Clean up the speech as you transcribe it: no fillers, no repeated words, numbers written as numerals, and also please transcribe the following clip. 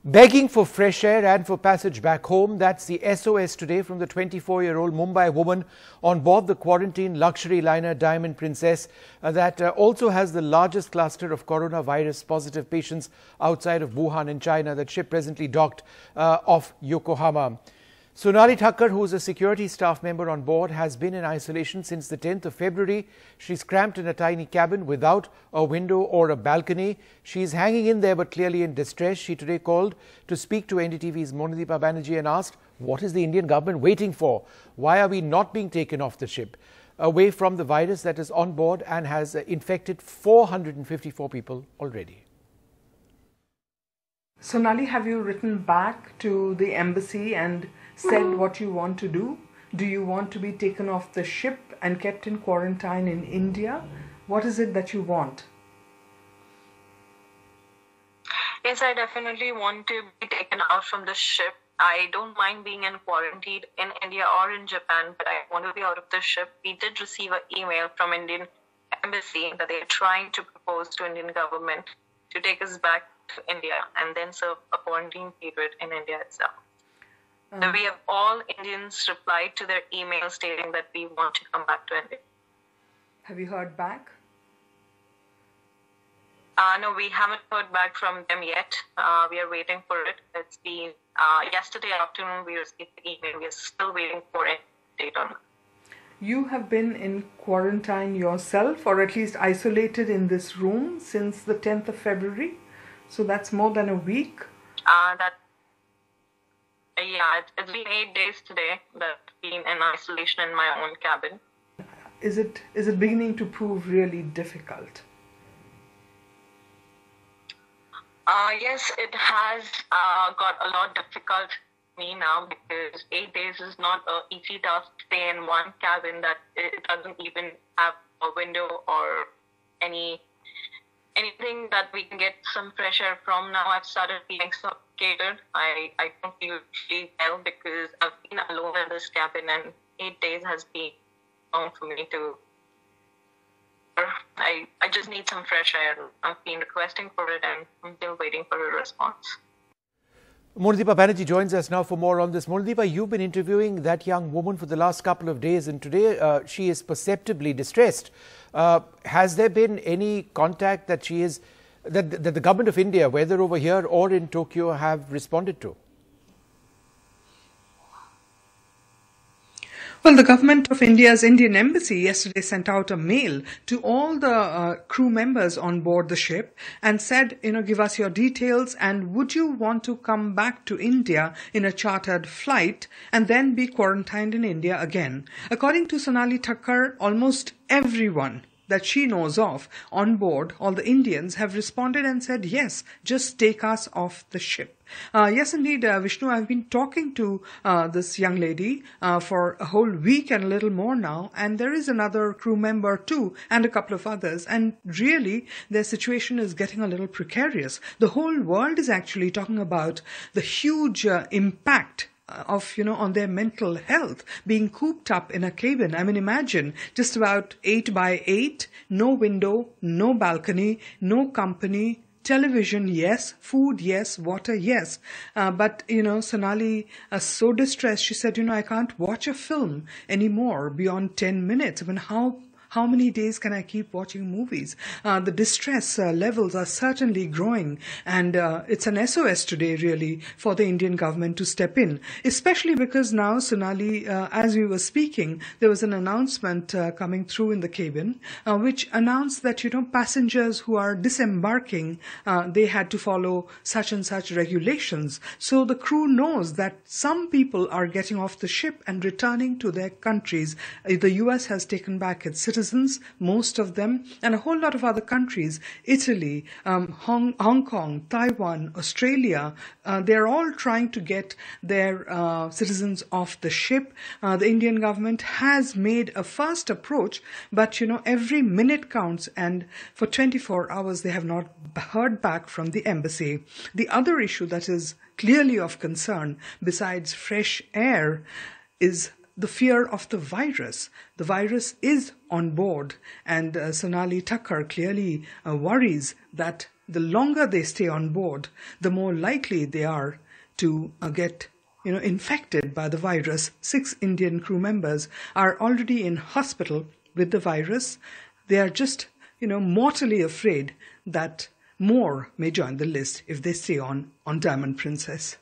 Begging for fresh air and for passage back home, that's the SOS today from the 24-year-old Mumbai woman on board the quarantine luxury liner Diamond Princess that also has the largest cluster of coronavirus positive patients outside of Wuhan in China. That ship presently docked off Yokohama. Sonali Thakkar, who is a security staff member on board, has been in isolation since the 10th of February. She's cramped in a tiny cabin without a window or a balcony. She's hanging in there but clearly in distress. She today called to speak to NDTV's Monadipa Banerjee and asked, what is the Indian government waiting for? Why are we not being taken off the ship away from the virus that is on board and has infected 454 people already? Sonali, have you written back to the embassy and said what you want to do? Do you want to be taken off the ship and kept in quarantine in India? What is it that you want? Yes, I definitely want to be taken out from the ship. I don't mind being in quarantine in India or in Japan, but I want to be out of the ship. We did receive an email from Indian embassy that they are trying to propose to Indian government to take us back to India and then serve a quarantine period in India itself. So we have all Indians replied to their email stating that we want to come back to India. Have you heard back? No, we haven't heard back from them yet. We are waiting for it. It's been yesterday afternoon we received the email. We are still waiting for a date on it. You have been in quarantine yourself, or at least isolated in this room since the 10th of February. So that's more than a week. Yeah, it's been 8 days today that I've been in isolation in my own cabin. Is it beginning to prove really difficult? Yes, it has got a lot difficult for me now because 8 days is not an easy task to stay in one cabin that it doesn't even have a window or anything that we can get some fresh air from. Now I've started feeling suffocated. I don't feel really well because I've been alone in this cabin and 8 days has been long for me to... I just need some fresh air. I've been requesting for it and I'm still waiting for a response. Monadipa Banerjee joins us now for more on this. Monadipa, you've been interviewing that young woman for the last couple of days and today she is perceptibly distressed. Has there been any contact that that the government of India, whether over here or in Tokyo, have responded to? Well, the government of India's Indian embassy yesterday sent out a mail to all the crew members on board the ship and said, give us your details and would you want to come back to India in a chartered flight and then be quarantined in India again. According to Sonali Thakkar, almost everyone that she knows of on board, all the Indians have responded and said, yes, just take us off the ship. Yes, indeed, Vishnu, I've been talking to this young lady for a whole week and a little more now, and there is another crew member too, and a couple of others, and really their situation is getting a little precarious. The whole world is actually talking about the huge impact of, on their mental health, being cooped up in a cabin. I mean, imagine just about 8 by 8, no window, no balcony, no company, television, yes, food, yes, water, yes. But, Sonali is so distressed. She said, I can't watch a film anymore beyond 10 minutes. I mean, how many days can I keep watching movies? The distress levels are certainly growing, and it's an SOS today, really, for the Indian government to step in, especially because now, Sonali, as we were speaking, there was an announcement coming through in the cabin, which announced that, passengers who are disembarking, they had to follow such and such regulations. So the crew knows that some people are getting off the ship and returning to their countries. The US has taken back its citizens, most of them, and a whole lot of other countries, Italy, Hong Kong, Taiwan, Australia, they're all trying to get their citizens off the ship. The Indian government has made a first approach, but every minute counts, and for 24 hours they have not heard back from the embassy. The other issue that is clearly of concern, besides fresh air, is the fear of the virus. The virus is on board, and Sonali Thakkar clearly worries that the longer they stay on board, the more likely they are to get infected by the virus. 6 Indian crew members are already in hospital with the virus. They are just, mortally afraid that more may join the list if they stay on Diamond Princess.